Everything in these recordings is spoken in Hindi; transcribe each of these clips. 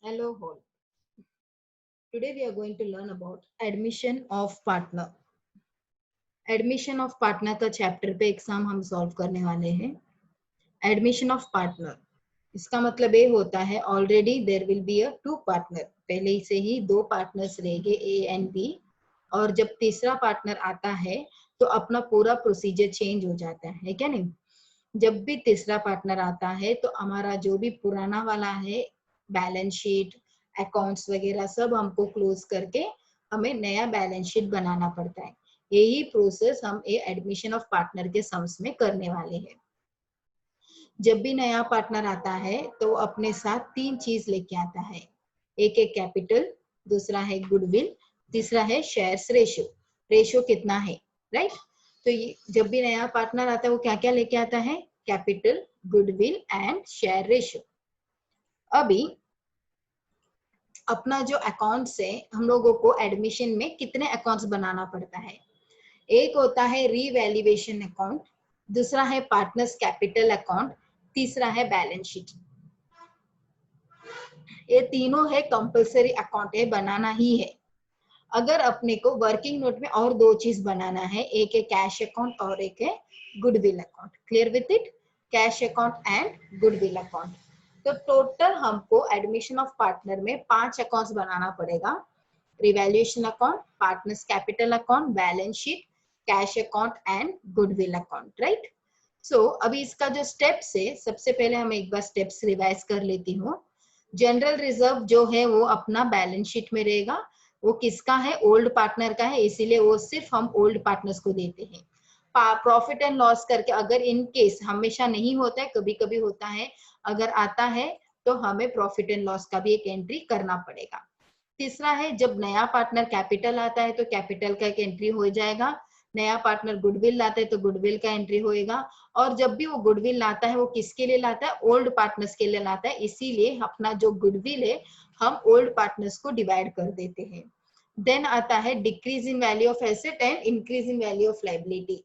Hello all. Today we are going to learn about admission of partner. Admission of partner का चैप्टर पे एग्जाम हम सॉल्व करने वाले हैं. एडमिशन ऑफ पार्टनर, इसका मतलब ये होता है already there will be a two partner. पहले से ही दो पार्टनर्स रहेंगे ए एंड बी, और जब तीसरा पार्टनर आता है तो अपना पूरा प्रोसीजर चेंज हो जाता है क्या नहीं. जब भी तीसरा पार्टनर आता है तो हमारा जो भी पुराना वाला है बैलेंस शीट, अकाउंट्स वगैरह सब हमको क्लोज करके हमें नया बैलेंस शीट बनाना पड़ता है. यही प्रोसेस हम ये एडमिशन ऑफ पार्टनर के सम्स में करने वाले हैं. जब भी नया पार्टनर आता है तो अपने साथ तीन चीज लेके आता है. एक है कैपिटल, दूसरा है गुडविल, तीसरा है शेयर्स रेशियो. रेशियो कितना है, राइट. तो ये जब भी नया पार्टनर आता है वो क्या क्या लेके आता है, capital, goodwill and share ratio. अभी अपना जो अकाउंट्स है, हम लोगों को एडमिशन में कितने अकाउंट्स बनाना पड़ता है. एक होता है रीवैल्यूएशन अकाउंट, दूसरा है पार्टनर्स कैपिटल अकाउंट, तीसरा है बैलेंस शीट. ये तीनों है कंपलसरी अकाउंट है, बनाना ही है. अगर अपने को वर्किंग नोट में और दो चीज बनाना है, एक है कैश अकाउंट और एक है goodwill account. Clear with it, cash account and goodwill account. तो टोटल हमको एडमिशन ऑफ पार्टनर में 5 अकाउंट्स बनाना पड़ेगा. Revaluation account, partners capital account, balance sheet, cash account and goodwill account, right. So अभी इसका जो स्टेप्स है, सबसे पहले हम एक बार स्टेप्स रिवाइज कर लेती हूँ. जनरल रिजर्व जो है वो अपना बैलेंस शीट में रहेगा. वो किसका है, ओल्ड पार्टनर का है, इसीलिए वो सिर्फ हम ओल्ड पार्टनर्स को देते हैं. प्रॉफिट एंड लॉस करके अगर इन केस, हमेशा नहीं होता है, कभी कभी होता है, अगर आता है तो हमें प्रॉफिट एंड लॉस का भी एक एंट्री करना पड़ेगा. तीसरा है, जब नया पार्टनर कैपिटल आता है तो कैपिटल का एक एंट्री हो जाएगा. नया पार्टनर गुडविल लाता है तो गुडविल का एंट्री होएगा. और जब भी वो गुडविल लाता है वो किसके लिए लाता है, ओल्ड पार्टनर्स के लिए लाता है, इसीलिए अपना जो गुडविल है हम ओल्ड पार्टनर्स को डिवाइड कर देते हैं. देन आता है decrease in value of asset and increase in value of liability.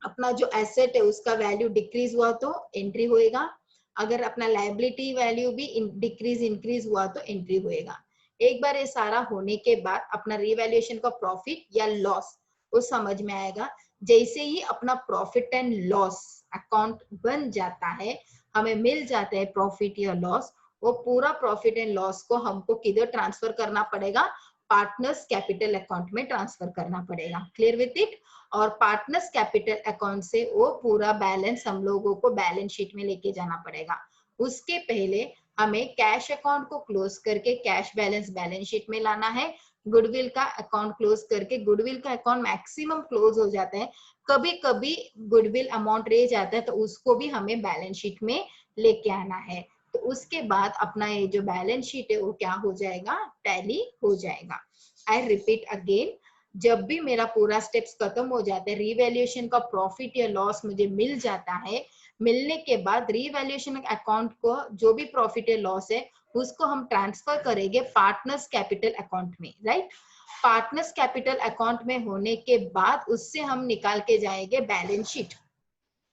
अपना जो एसेट है उसका वैल्यू डिक्रीज हुआ तो एंट्री होएगा. अगर अपना लायबिलिटी वैल्यू भी डिक्रीज इंक्रीज हुआ तो एंट्री होएगा. एक बार ये सारा होने के बाद अपना रिवैल्यूएशन का प्रॉफिट या लॉस वो समझ में आएगा. जैसे ही अपना प्रॉफिट एंड लॉस अकाउंट बन जाता है, हमें मिल जाता है प्रॉफिट या लॉस, वो पूरा प्रॉफिट एंड लॉस को हमको किधर ट्रांसफर करना पड़ेगा, पार्टनर्स कैपिटल अकाउंट में ट्रांसफर करना पड़ेगा. Clear with it. और पार्टनर्स कैपिटल अकाउंट से वो पूरा बैलेंस हम लोगों को बैलेंस शीट में लेके जाना पड़ेगा. उसके पहले हमें कैश अकाउंट को क्लोज करके कैश बैलेंस बैलेंस शीट में लाना है. गुडविल का अकाउंट क्लोज करके, गुडविल का अकाउंट मैक्सिमम क्लोज हो जाता है, कभी कभी गुडविल अमाउंट रह जाता है तो उसको भी हमें बैलेंस शीट में लेके आना है. तो उसके बाद अपना ये जो बैलेंस शीट है वो क्या हो जाएगा, टैली हो जाएगा. आई रिपीट अगेन, जब भी मेरा पूरा स्टेप्स खत्म हो जाता है, रिवैल्यूएशन का प्रॉफिट या लॉस मुझे मिल जाता है, मिलने के बाद रिवैल्यूएशन अकाउंट को जो भी प्रॉफिट या लॉस है उसको हम ट्रांसफर करेंगे पार्टनर्स कैपिटल अकाउंट में, राइट. पार्टनर्स कैपिटल अकाउंट में होने के बाद उससे हम निकाल के जाएंगे बैलेंस शीट.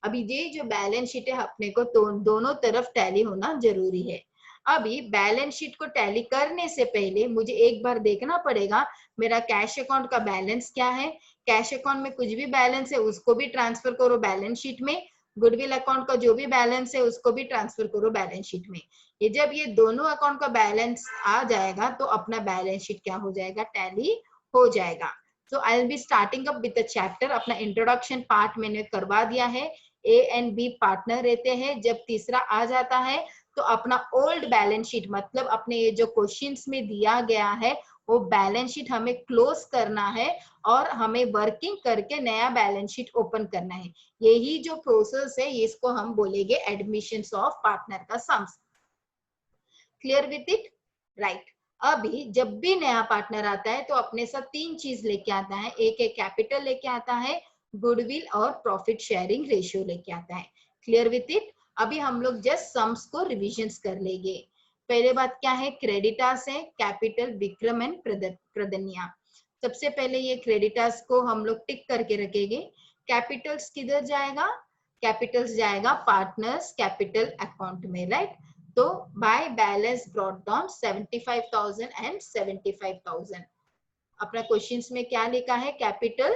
अभी ये जो बैलेंस शीट है अपने को तो दोनों तरफ टैली होना जरूरी है. अभी बैलेंस शीट को टैली करने से पहले मुझे एक बार देखना पड़ेगा मेरा कैश अकाउंट का बैलेंस क्या है. कैश अकाउंट में कुछ भी बैलेंस है उसको भी ट्रांसफर करो बैलेंस शीट में. गुडविल अकाउंट का जो भी बैलेंस है उसको भी ट्रांसफर करो बैलेंस शीट में. ये जब ये दोनों अकाउंट का बैलेंस आ जाएगा तो अपना बैलेंस शीट क्या हो जाएगा, टैली हो जाएगा. So I'll be starting up with the chapter. अपना इंट्रोडक्शन पार्ट मैंने करवा दिया है. ए एंड बी पार्टनर रहते हैं. जब तीसरा आ जाता है तो अपना ओल्ड बैलेंस शीट, मतलब अपने ये जो क्वेश्चंस में दिया गया है वो बैलेंस शीट हमें क्लोज करना है और हमें वर्किंग करके नया बैलेंस शीट ओपन करना है. यही जो प्रोसेस है इसको हम बोलेंगे एडमिशंस ऑफ पार्टनर का sums. Clear with it, right. अभी जब भी नया पार्टनर आता है तो अपने साथ तीन चीज लेके आता है. एक है कैपिटल लेके आता है, गुडविल और प्रॉफिट शेयरिंग रेशियो लेके आता है. Clear with it. अभी हम लोग जस्ट सम्स को रिविजन्स कर लेंगे. पहले बात क्या है, क्रेडिटर्स है, कैपिटल, विक्रम एंड प्रदन्या. सबसे पहले ये क्रेडिटर्स को हम लोग टिक करके रखेंगे. कैपिटल्स किधर जाएगा, कैपिटल्स जाएगा पार्टनर्स कैपिटल अकाउंट में, राइट. तो by balance brought down 75,000 and 75,000। अपना क्वेश्चंस में क्या लिखा है, कैपिटल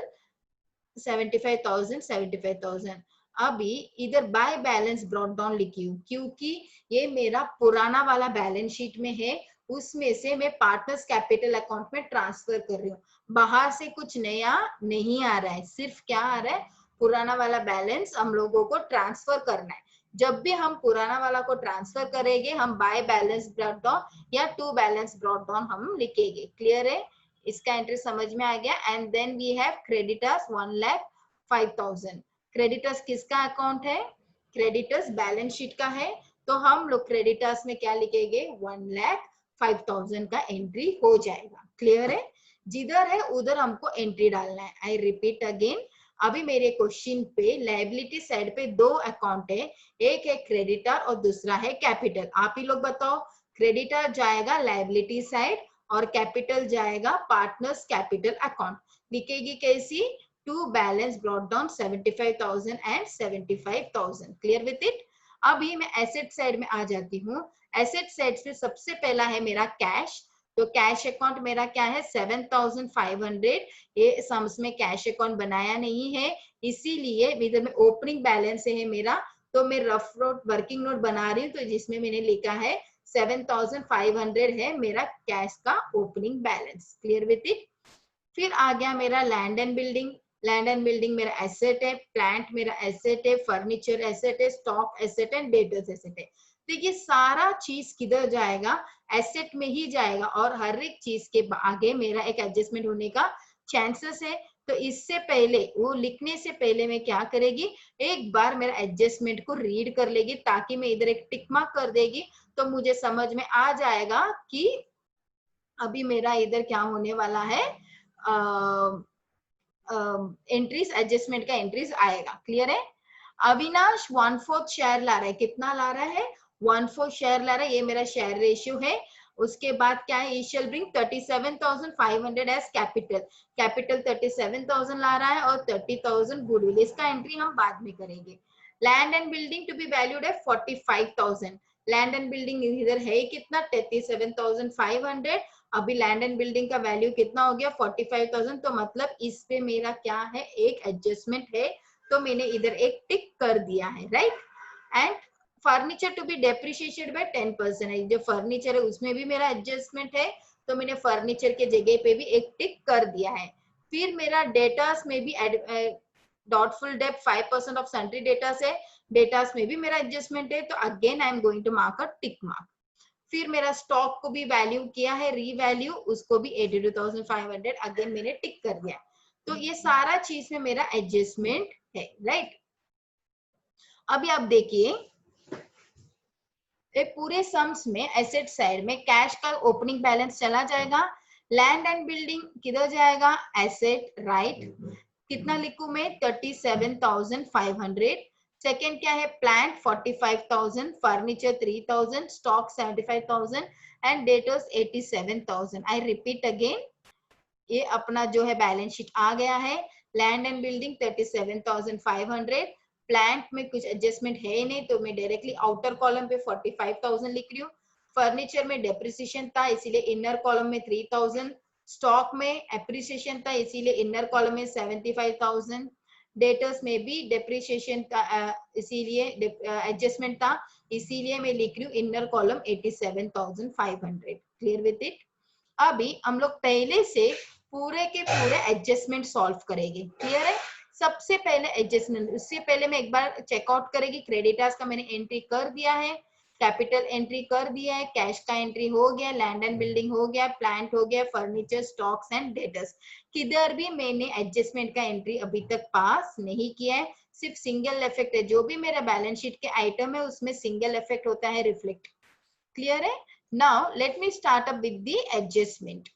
75,000 75,000। अभी इधर बाय बैलेंस ब्रॉट डाउन लिखी हूँ क्योंकि ये मेरा पुराना वाला बैलेंस शीट में है, उसमें से मैं पार्टनर्स कैपिटल अकाउंट में ट्रांसफर कर रही हूँ। बाहर से कुछ नया नहीं आ रहा है, सिर्फ क्या आ रहा है, पुराना वाला बैलेंस हम लोगों को ट्रांसफर करना है। जब भी हम पुराना वाला को ट्रांसफर करेंगे हम बाय बैलेंस ब्रॉट डाउन या टू बैलेंस ब्रॉट डाउन हम लिखेंगे। क्लियर है, इसका एंट्री समझ में आ गया। And then we have creditors 1,05,000। Creditors किसका अकाउंट है, क्रेडिटर्स बैलेंस शीट का है, तो हम लोग क्रेडिटर्स में क्या लिखेंगे, 1,05,000 का एंट्री हो जाएगा। क्लियर है, जिधर है उधर हमको एंट्री डालना है। आई रिपीट अगेन, अभी मेरे क्वेश्चन पे लायबिलिटी साइड पे दो अकाउंट है, एक है क्रेडिटर और दूसरा है कैपिटल। आप ही लोग बताओ, क्रेडिटर जाएगा लायबिलिटी साइड और कैपिटल जाएगा पार्टनर्स कैपिटल अकाउंट। लिखेगी कैसी, to balance brought down 75,000 and 75,000। Clear with it. अभी मैं एसेट साइड में आ जाती हूँ। एसेट साइड से सबसे पहला है मेरा कैश, तो कैश अकाउंट मेरा क्या है 7,500। ये सम्स में कैश अकाउंट बनाया नहीं है, इसीलिए इधर में ओपनिंग बैलेंस है मेरा, तो मैं रफ नोट वर्किंग नोट बना रही हूँ, तो जिसमें मैंने लिखा है 7,500 है मेरा कैश का opening balance. Clear with it. फिर आ गया मेरा land and building. Land and building मेरा एसेट है, प्लांट मेरा एसेट है, फर्नीचर एसेट है, stock asset and debtors asset है। तो ये सारा चीज किधर जाएगा, एसेट में ही जाएगा, और हर एक चीज के आगे मेरा एक एडजस्टमेंट होने का चांसेस है। तो इससे पहले, वो लिखने से पहले मैं क्या करेगी, एक बार मेरा एडजस्टमेंट को रीड कर लेगी, ताकि मैं इधर एक टिक मार्क कर देगी, तो मुझे समझ में आ जाएगा कि अभी मेरा इधर क्या होने वाला है, एंट्रीज एडजस्टमेंट का एंट्रीज आएगा। क्लियर है। अविनाश 1/4 शेयर ला रहा है, कितना ला रहा है, 1/4 शेयर ला रहा है, ये मेरा शेयर रेशियो है। उसके बाद क्या है, ई शैल ब्रिंग 37,500 एज कैपिटल, कैपिटल 37,000 ला रहा है और 30,000 गुडविल, इसका एंट्री हम बाद में करेंगे। Land and building to be valued है 45,000। लैंड एंड बिल्डिंग इधर है कितना, 37,500। अभी लैंड एंड बिल्डिंग का वैल्यू कितना हो गया 45,000, तो मतलब इस पे मेरा क्या है, एक एडजस्टमेंट है, तो मैंने इधर एक टिक कर दिया है, right. And furniture to be depreciated by 10% है, जो फर्नीचर है उसमें भी मेरा एडजस्टमेंट है, तो मैंने फर्नीचर के जगह पे भी एक टिक कर दिया है। फिर मेरा डेटास में भी doubtful debt 5% of sundry debtors है, डेटास में भी मेरा एडजस्टमेंट है, तो again I am going to mark a tick mark. फिर मेरा स्टॉक को भी वैल्यू किया है, रीवैल्यू, उसको भी 82,500 अगेन मैंने टिक कर दिया। तो ये सारा चीज में मेरा एडजस्टमेंट है, राइट। अभी आप देखिए, पूरे सम्स में एसेट साइड में कैश का ओपनिंग बैलेंस चला जाएगा, लैंड एंड बिल्डिंग किधर जाएगा, एसेट, राइट। कितना लिखूं मैं, 37,500। सेकेंड क्या है, plant 45,000, furniture 3,000, stock 75,000 and debtors 87,000। I repeat again, ये अपना जो है बैलेंस शीट आ गया है। लैंड एंड बिल्डिंग 37,500, प्लांट में कुछ एडजस्टमेंट है ही नहीं, तो मैं डायरेक्टली आउटर कॉलम पे 45,000 लिख रही हूँ। फर्नीचर में डेप्रिसिएशन था, इसीलिए इनर कॉलम में 3,000। स्टॉक में एप्रिसिएशन था, इसीलिए इनर कॉलम में 75,000। डेटर्स में भी डेप्रिसिएशन था, इसीलिए एडजस्टमेंट था, इसीलिए मैं लिख रही हूँ inner column 87,500। Clear with it. अभी हम लोग पहले से पूरे के पूरे एडजस्टमेंट सॉल्व करेंगे। क्लियर है। सबसे पहले एडजस्टमेंट, उससे पहले मैं एक बार चेकआउट करेगी, क्रेडिटर्स का मैंने एंट्री कर दिया है, कैपिटल एंट्री कर दिया है, कैश का एंट्री हो गया, लैंड एंड बिल्डिंग हो गया, प्लांट हो गया, फर्नीचर, स्टॉक्स एंड डेटर्स, किधर भी मैंने एडजस्टमेंट का एंट्री अभी तक पास नहीं किया है, सिर्फ सिंगल इफेक्ट है, जो भी मेरा बैलेंस शीट के आइटम है उसमें सिंगल इफेक्ट होता है, रिफ्लेक्ट। क्लियर है। Now let me start up with the adjustment.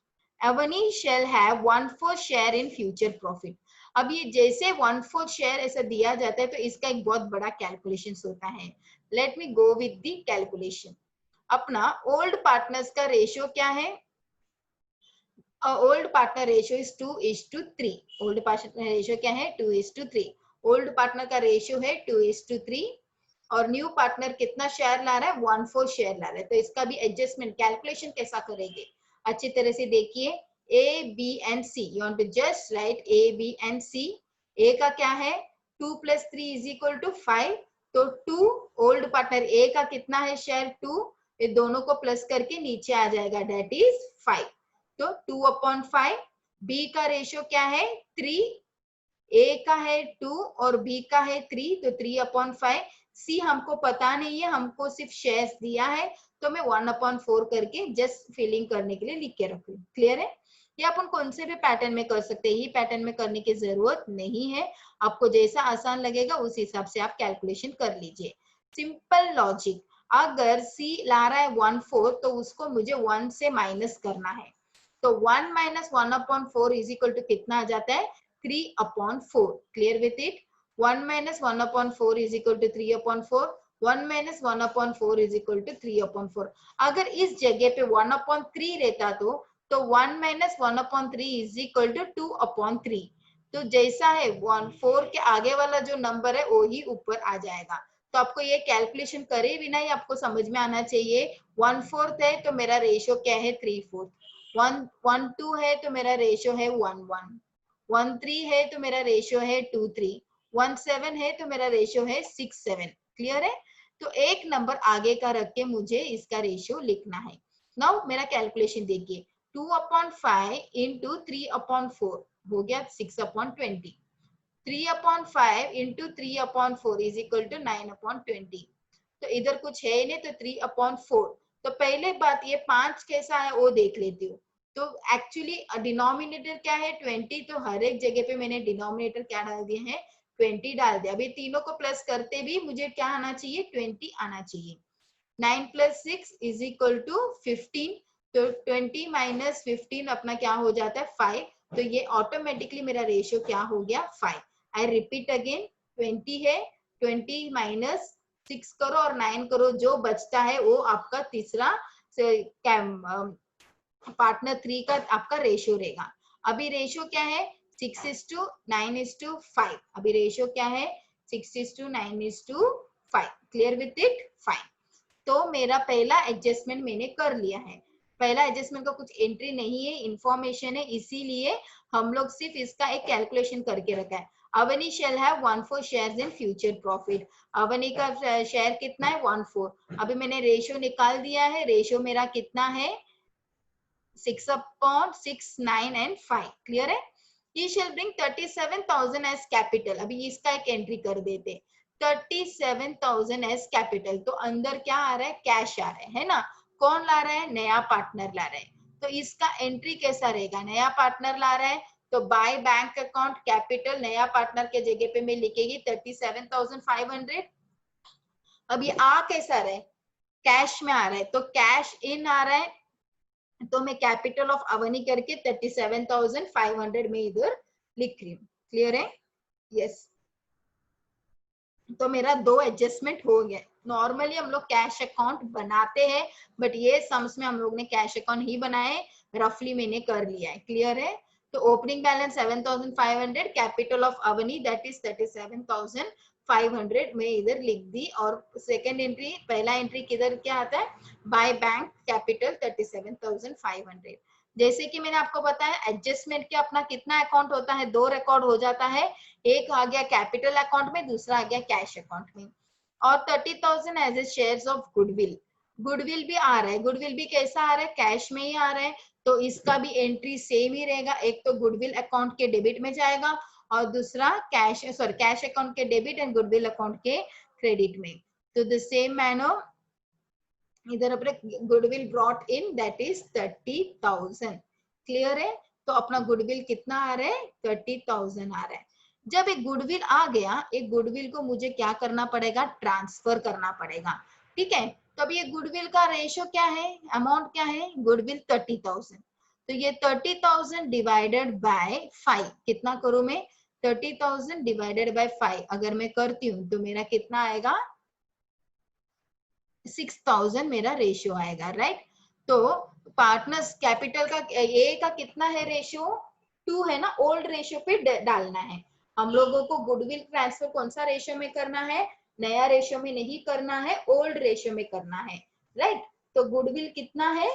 Avani shall have 1/4 share in future profit. अब ये जैसे 1/4 शेयर ऐसा दिया जाता है, तो इसका एक बहुत बड़ा कैलकुलेशन होता है। Let me go with the calculation. अपना ओल्ड पार्टनर्स का रेशियो क्या है, old partner ratio is 2:3। Old partner ratio क्या है, 2:3। ओल्ड पार्टनर का रेशियो है 2:3। और न्यू पार्टनर कितना शेयर ला रहा है, 1/4 शेयर ला रहा है। तो इसका भी एडजस्टमेंट कैलकुलेशन कैसा करेंगे, अच्छी तरह से देखिए। A B and C, you want to just write A B and C. A का क्या है 2 + 3 = 5, तो 2 ओल्ड पार्टनर ए का कितना है शेयर 2, ये दोनों को प्लस करके नीचे आ जाएगा दैट इज 5, तो 2/5। बी का रेशियो क्या है 3, ए का है 2 और बी का है 3, तो 3/5। सी हमको पता नहीं है, हमको सिर्फ शेयर्स दिया है, तो मैं 1/4 करके जस्ट फिलिंग करने के लिए लिख के रखू। क्लियर है? ये अपन कौन से भी पैटर्न में कर सकते हैं, ये पैटर्न में करने की जरूरत नहीं है, आपको जैसा आसान लगेगा उस हिसाब से आप कैलकुलेशन कर लीजिए। सिंपल लॉजिक, अगर सी ला रहा है 1/4 तो उसको मुझे 1 से माइनस करना है, तो 1 - 1/4 = कितना आ जाता है 3/4। Clear with it? 1 - 1/4 = 3/4, 1 - 1/4 = 3/4। अगर इस जगह पे 1/3 रहता तो 1 - 1/3 = 2/3। तो जैसा है 4 के आगे वाला जो नंबर है वो ही ऊपर आ जाएगा। तो आपको ये कैलकुलेशन करे बिना ही आपको समझ में आना चाहिए। 1/4 है तो मेरा रेशियो क्या है 3/4, 1/2 है तो मेरा रेशियो है 1/1, 1/3 है तो मेरा रेशियो है 2/3, 1/7 है तो मेरा रेशियो है 6/7। क्लियर है? तो एक नंबर आगे का रख के मुझे इसका रेशियो लिखना है। नाउ मेरा कैलकुलेशन देखिए, 2/5 × 3/4 हो गया 6/20, 3/5 × 3/4 = 9/20। तो इधर कुछ है नहीं तो 3/4। तो पहले बात ये 5 कैसा है वो देख लेती हूँ। तो एक्चुअली डिनोमिनेटर क्या है 20, तो हर एक जगह पे मैंने डिनोमिनेटर क्या डाल दिए हैं 20 डाल दिया। अभी तीनों को प्लस करते भी मुझे क्या आना चाहिए 20 आना चाहिए। 9 + 6 = 15, तो 20 - 15 अपना क्या हो जाता है 5, तो ये ऑटोमेटिकली मेरा रेशियो क्या हो गया 5। आई रिपीट अगेन, 20 है, 20 - 6 करो और 9 करो, जो बचता है वो आपका तीसरा पार्टनर 3 का आपका रेशियो रहेगा। अभी रेशियो क्या है 6:9:5। अभी रेशियो क्या है 6:9:5। Clear with it? फाइन। तो मेरा पहला एडजस्टमेंट मैंने कर लिया है। पहला एडजस्टमेंट का कुछ एंट्री नहीं है, इंफॉर्मेशन है, इसीलिए हम लोग सिर्फ इसका एक कैलकुलेशन करके रखा है। अवनी शेल है 1/4 shares in future profit. Avani का शेयर कितना है 1/4। अभी मैंने रेशियो निकाल दिया है, रेशियो मेरा कितना है 6/6, 9 and 5। क्लियर है? He shall bring 37,000 as capital। अभी इसका एक एंट्री कर देते, 37,000 as capital। तो अंदर क्या आ रहा है कैश आ रहा है ना? कौन ला रहा है? नया पार्टनर ला रहा है। तो इसका एंट्री कैसा रहेगा? नया पार्टनर ला रहा है तो बाय बैंक अकाउंट कैपिटल नया पार्टनर के जगह पे मैं लिखेगी 37,500। अब ये आ कैसा रहा है कैश में आ रहा है, तो कैश इन आ रहा है, तो मैं कैपिटल ऑफ अवनी करके 37,500 में इधर लिख रही हूँ। क्लियर है? यस। तो मेरा 2 एडजस्टमेंट हो गया। नॉर्मली हम लोग कैश अकाउंट बनाते हैं, बट ये सम्स में हम लोग ने कैश अकाउंट ही बनाए, रफली मैंने कर लिया है। क्लियर है? तो opening balance 7,500, capital of Avani that is 37,500 में इधर लिख दी। और सेकेंड एंट्री, पहला एंट्री किधर क्या आता है बाय बैंक कैपिटल 37,500। जैसे कि मैंने आपको बताया एडजस्टमेंट के अपना कितना अकाउंट होता है, 2 रिकॉर्ड हो जाता है, एक आ गया कैपिटल अकाउंट में, दूसरा आ गया कैश अकाउंट में। और 30,000 as a shares of goodwill. Goodwill भी आ रहा है, गुडविल भी कैसा आ रहा है कैश में ही आ रहा है, तो इसका भी एंट्री सेम ही रहेगा। एक तो गुडविल अकाउंट के डेबिट में जाएगा और दूसरा कैश अकाउंट के डेबिट एंड गुडविल अकाउंट के क्रेडिट में। तो द सेम मैनर इधर अपने goodwill brought in that is 30,000। Clear है? तो अपना गुडविल कितना आ रहा है 30,000 आ रहा है। जब एक गुडविल आ गया, एक गुडविल को मुझे क्या करना पड़ेगा ट्रांसफर करना पड़ेगा। ठीक है? तो अब ये गुडविल का रेशियो क्या है, अमाउंट क्या है गुडविल 30,000। तो ये 30,000 डिवाइडेड बाय 5 कितना करूं मैं 30,000 डिवाइडेड बाय 5 अगर मैं करती हूँ तो मेरा कितना आएगा 6,000 मेरा रेशियो आएगा। राइट? तो पार्टनर्स कैपिटल का ए का कितना है रेशियो 2 है ना, ओल्ड रेशियो पे डालना है हम लोगों को। गुडविल ट्रांसफर कौन सा रेशियो में करना है नया रेशियो में नहीं करना है, ओल्ड रेशियो में करना है, राइट। तो गुडविल कितना है,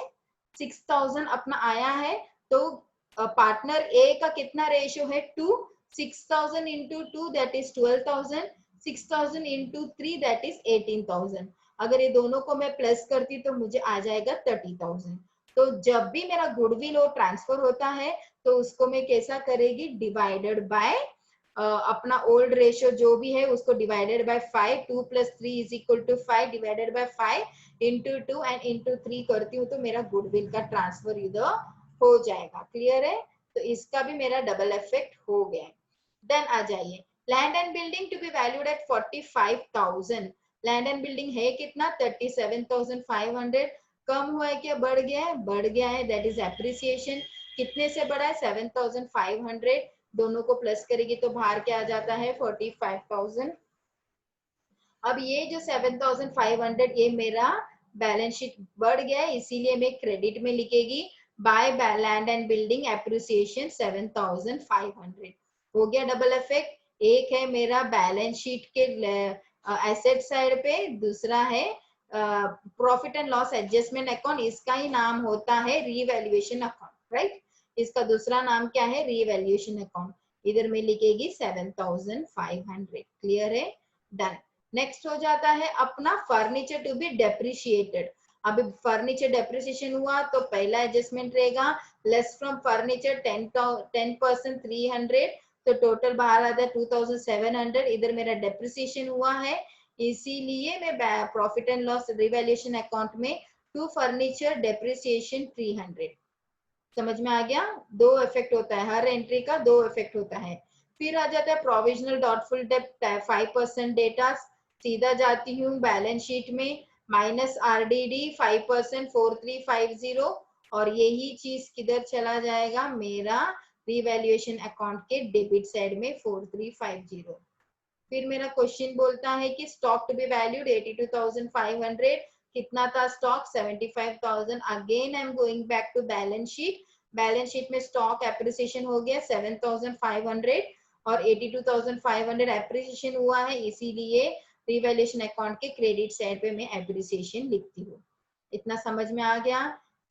6000 अपना आया है, तो पार्टनर ए का कितना रेशियो है, 2, 6000 into 2 that is 12000, 6000 into 3 that is 18000। अगर ये दोनों को मैं प्लस करती तो मुझे आ जाएगा 30000। तो जब भी मेरा गुडविल वो ट्रांसफर होता है तो उसको मैं कैसा करेगी, डिवाइडेड बाय अपना ओल्ड रेशियो जो भी है उसको divided by 5, 2 + 3 = 5 divided by 5 into 2 and into 3 करती हूँ तो मेरा गुडविल का ट्रांसफर इधर हो जाएगा। क्लियर है, तो इसका भी मेरा डबल इफेक्ट हो गया। देन आ जाइए, land and building to be valued at 45,000। Land and building है कितना, 37,500। कम हुआ है क्या, बढ़ गया है, बढ़ गया है, दैट इज एप्रिसिएशन। कितने से बढ़ा है, 7,500। दोनों को प्लस करेगी तो बाहर क्या आ जाता है, 45,000। अब ये जो 7,500 ये मेरा बैलेंस शीट बढ़ गया है, इसीलिए मैं क्रेडिट में लिखेगी, by land and building appreciation 7,500। हो गया डबल इफेक्ट। एक है मेरा बैलेंस शीट के एसेट साइड पे, दूसरा है profit and loss adjustment account, इसका ही नाम होता है रीवैल्यूएशन अकाउंट, राइट। इसका दूसरा नाम क्या है, रीवैल्यूएशन अकाउंट। इधर में लिखेगी 7,500। क्लियर है, डन। नेक्स्ट हो जाता है अपना फर्नीचर टू बी डेप्रिशिएटेड। अभी फर्नीचर डेप्रिसिएशन हुआ तो पहला एडजस्टमेंट रहेगा, लेस फ्रॉम फर्नीचर 10% 300, तो टोटल बाहर आता है 2,700। इधर मेरा डेप्रिसिएशन हुआ है, इसीलिए मैं profit and loss revaluation account में टू फर्नीचर डेप्रिसिएशन 300। समझ में आ गया, दो इफेक्ट होता है, हर एंट्री का दो इफेक्ट होता है। फिर आ जाता है प्रोविजनल डॉटफुल डेप्ट 5% डेटा, सीधा जाती हूँ बैलेंस शीट में, माइनस आरडीडी 5% 4350, और यही चीज किधर चला जाएगा, मेरा रिवैल्यूएशन अकाउंट के डेबिट साइड में 4350। फिर मेरा क्वेश्चन बोलता है कि स्टॉक टू बी वैल्यूड 82,500, कितना था stock, 75,000। Again I am going back to balance sheet, balance sheet में स्टॉक एप्रिसिएशन हो गया 7,500 और 82,500 एप्रिसिएशन हुआ है, इसीलिए रिवैल्यूएशन अकाउंट के क्रेडिट साइड पे मैं एप्रिसिएशन लिखती हूँ। इतना समझ में आ गया,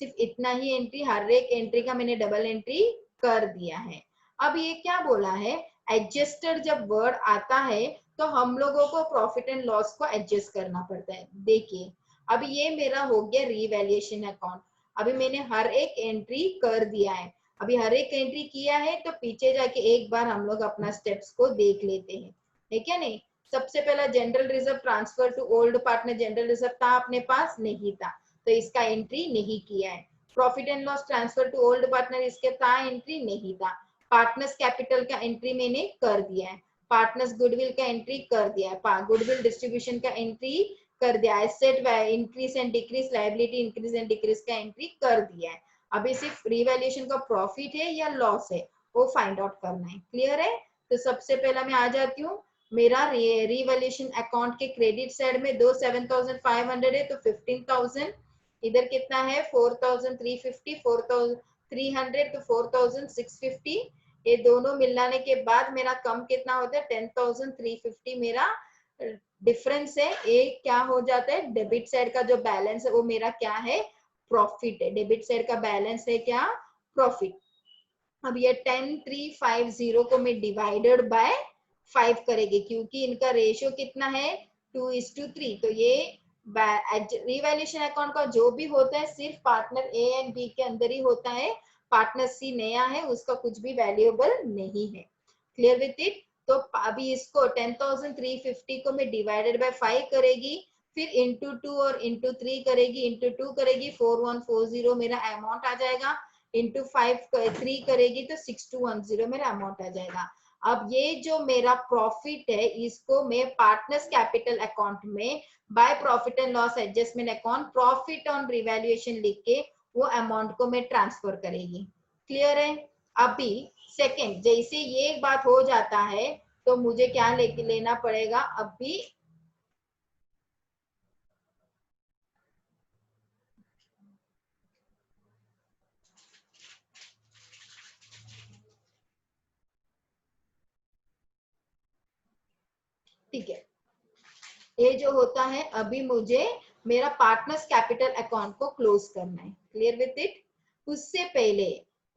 सिर्फ इतना ही एंट्री, हर एक एंट्री का मैंने डबल एंट्री कर दिया है। अब ये क्या बोला है, एडजस्टर जब वर्ड आता है तो हम लोगों को प्रॉफिट एंड लॉस को एडजस्ट करना पड़ता है। देखिए अभी ये मेरा हो गया रिवैल्यूएशन अकाउंट, अभी मैंने हर एक एंट्री कर दिया है। अभी हर एक एंट्री किया है तो पीछे जाके एक बार हम लोग अपना स्टेप्स को देख लेते हैं, है क्या नहीं। सबसे पहला general reserve transfer to old partner, general reserve था अपने पास, नहीं था तो इसका एंट्री नहीं किया है। Profit and loss transfer to old partner, इसके था एंट्री, नहीं था। पार्टनर्स कैपिटल का एंट्री मैंने कर दिया है, पार्टनर्स गुडविल का एंट्री कर दिया है, गुडविल डिस्ट्रीब्यूशन का एंट्री कर दिया, asset increase and decrease, liability increase and decrease का एंट्री कर दिया है। अभी सिर्फ रिवैल्यूएशन का प्रॉफिट है या लॉस है वो फाइंड आउट करना है। क्लियर है, तो सबसे पहला मैं आ जाती हूँ, मेरा रिवैल्यूएशन अकाउंट के क्रेडिट साइड में दो 7,500 है तो 15,000, इधर कितना है 4,350, 4,300 तो 4,650, ये दोनों मिलाने के बाद मेरा कम कितना होता है 10,350, मेरा डिफरेंस है। एक क्या हो जाता है, डेबिट साइड का जो बैलेंस है वो मेरा क्या है, प्रॉफिट है। डेबिट साइड का बैलेंस है क्या, प्रॉफिट। अब ये 10,350 को मैं डिवाइडेड बाय 5 करेगी, क्योंकि इनका रेशियो कितना है 2:3, तो ये रिवैल्यूएशन अकाउंट का जो भी होता है सिर्फ पार्टनर ए एंड बी के अंदर ही होता है, पार्टनर सी नया है उसका कुछ भी वैल्यूएबल नहीं है। क्लियर विथ इट, तो अभी इसको 10,350 को मैं डिवाइडेड बाय 5 करेगी, फिर इंटू 2 और इंटू 3 करेगी, इंटू 2 करेगी 4140 मेरा अमाउंट आ जाएगा, इंटू 5 3 करेगी तो 6210 मेरा अमाउंट आ जाएगा। अब ये जो मेरा प्रॉफिट है इसको मैं पार्टनर्स कैपिटल अकाउंट में by profit and loss adjustment account profit on revaluation लिख के वो अमाउंट को मैं ट्रांसफर करेगी। क्लियर है, अभी सेकंड जैसे ये एक बात हो जाता है तो मुझे क्या लेना पड़ेगा, अभी ठीक है, ये जो होता है अभी मुझे मेरा पार्टनर्स कैपिटल अकाउंट को क्लोज करना है। Clear with it? उससे पहले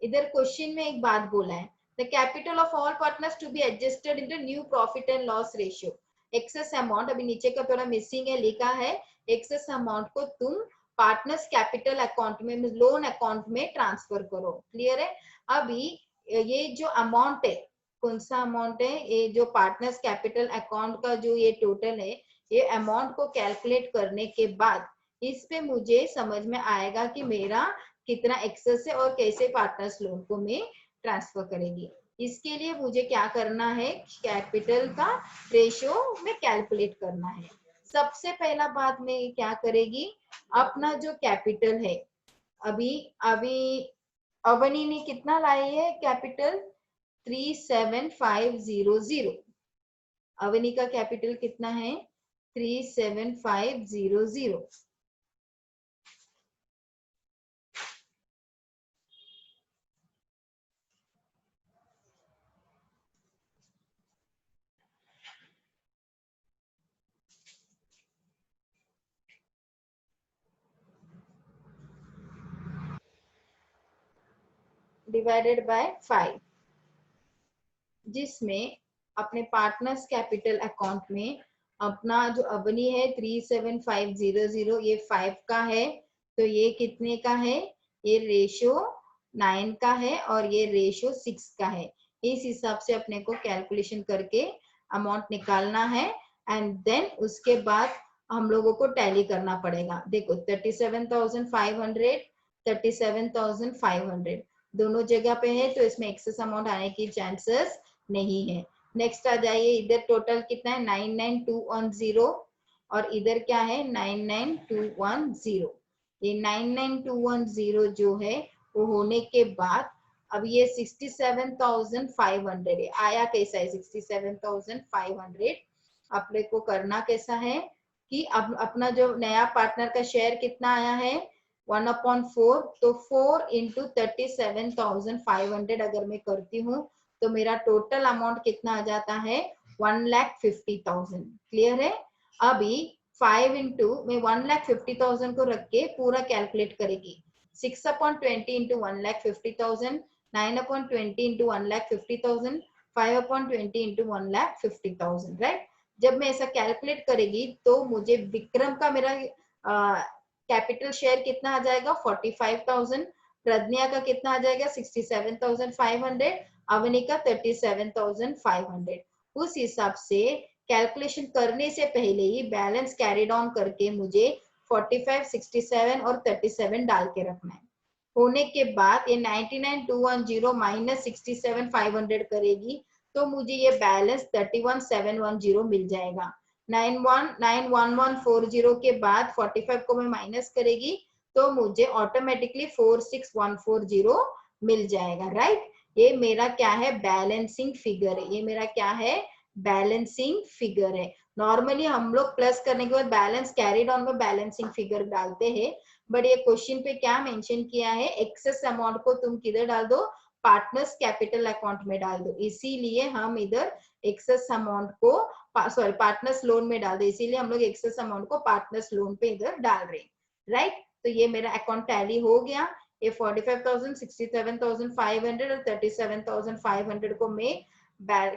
इधर क्वेश्चन में एक बात बोला है, the capital of all partners to be adjusted in the new profit and loss ratio. Excess amount अभी नीचे का थोड़ा मिसिंग है, लिखा है एक्सेस अमाउंट को तुम पार्टनर्स कैपिटल अकाउंट में, लोन अकाउंट में ट्रांसफर करो। क्लियर है? अभी ये जो अमाउंट है, कौन सा अमाउंट है, ये जो पार्टनर्स कैपिटल अकाउंट का जो ये टोटल है, ये अमाउंट को कैलकुलेट करने के बाद इस पे मुझे समझ में आएगा कि मेरा कितना एक्सेस है और कैसे पार्टनर्स लोन को मैं ट्रांसफर करेगी। इसके लिए मुझे क्या करना है, कैपिटल का रेशियो में कैलकुलेट करना है। सबसे पहला बात में क्या करेगी, अपना जो कैपिटल है, अभी अभी अवनी ने कितना लाई है कैपिटल, 37500। अवनी का कैपिटल कितना है, 37500। डिवाइडेड बाय 5, जिसमें अपने पार्टनर्स कैपिटल अकाउंट में अपना जो अवनी है 37500, ये 5 का है, तो ये कितने का है, ये रेशो 9 का है और ये रेशो 6 का है। इस हिसाब से अपने को कैलकुलेशन करके अमाउंट निकालना है एंड देन उसके बाद हम लोगों को टैली करना पड़ेगा। देखो 37,500, 37,500 दोनों जगह पे है, तो इसमें एक्सेस अमाउंट आने की चांसेस नहीं है। नेक्स्ट आ जाइए, इधर टोटल कितना है 99210 और इधर क्या है 99210। ये 99210 जो है वो होने के बाद अब ये 67,500 है, आया कैसा है 67,500। अपने को करना कैसा है कि अब अपना जो नया पार्टनर का शेयर कितना आया है 1/4, तो 4 इंटू 37,500 अगर मैं करती हूँ तो मेरा टोटल अमाउंट कितना आ जाता है 1,50,000। क्लियर है? अभी 5 इंटू में 1,50,000 को रख के पूरा कैलकुलेट करेगी। 6/20 इंटू 1,50,000, 9/20 इंटू 1,50,000, 5/20 इंटू 1,50,000। राइट? जब मैं ऐसा कैलकुलेट करेगी तो मुझे विक्रम का मेरा कैपिटल शेयर कितना आ जाएगा 45,000, प्रज्ञा का कितना आ जाएगा 67,500, अवनी का 37,500। उस हिसाब से कैलकुलेशन करने से पहले ही बैलेंस कैरिड ऑन करके मुझे 45, 67 और 37 डाल के रखना है। होने के बाद ये 99,210 माइनस 67,500 करेगी तो मुझे ये बैलेंस 31,710 मिल जाएगा। 91,91140 के बाद 45 को मैं माइनस करेगी तो मुझे ऑटोमेटिकली 46,140 मिल जाएगा। राइट? ये मेरा क्या है, बैलेंसिंग फिगर है। ये मेरा क्या है, बैलेंसिंग फिगर है। नॉर्मली हम लोग प्लस करने के बाद बैलेंस कैरिड ऑन में बैलेंसिंग फिगर डालते हैं, बट ये क्वेश्चन पे क्या मेंशन किया है, एक्सेस अमाउंट को तुम किधर डाल दो, पार्टनर्स कैपिटल अकाउंट में डाल दो। इसीलिए हम इधर एक्सेस अमाउंट को सॉरी पार्टनर्स लोन में डाल दे, इसीलिए हम लोग एक्सेस अमाउंट को पार्टनर्स लोन पे इधर डाल रहे हैं। राइट? तो ये मेरा अकाउंट टैली हो गया। ये 45,000, 67,500 और 37,500 को मैं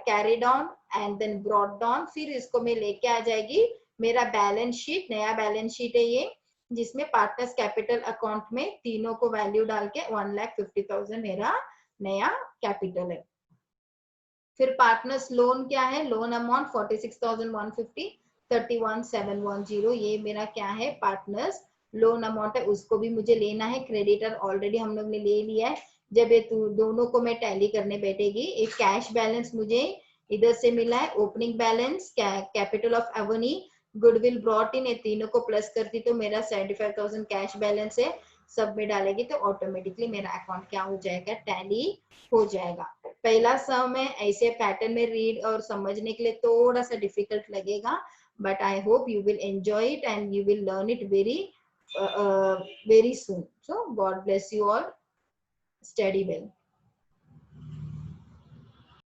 carried on and then brought down, फिर इसको मैं लेके आ जाएगी मेरा बैलेंस शीट, नया बैलेंस शीट है ये, जिसमें पार्टनर्स कैपिटल अकाउंट में तीनों को वैल्यू डाल के 1,50,000 मेरा नया कैपिटल है। फिर पार्टनर्स लोन क्या है, लोन अमाउंट 46,150, 31,710, ये मेरा क्या है, पार्टनर्स लोन अमाउंट है, उसको भी मुझे लेना है। क्रेडिटर ऑलरेडी हम लोग ने ले लिया है। जब ये दोनों को मैं टैली करने बैठेगी, एक कैश बैलेंस मुझे इधर से मिला है, opening balance, capital of Avni, goodwill brought in, ये तीनों को प्लस करती तो मेरा 75,000 कैश बैलेंस है। सब में डालेगी तो ऑटोमेटिकली मेरा अकाउंट क्या हो जाएगा, टैली हो जाएगा। पहला सम है, ऐसे पैटर्न में रीड और समझने के लिए थोड़ा सा डिफिकल्ट लगेगा, but I hope you will enjoy it and you will learn it very soon. So God bless you all. Study well.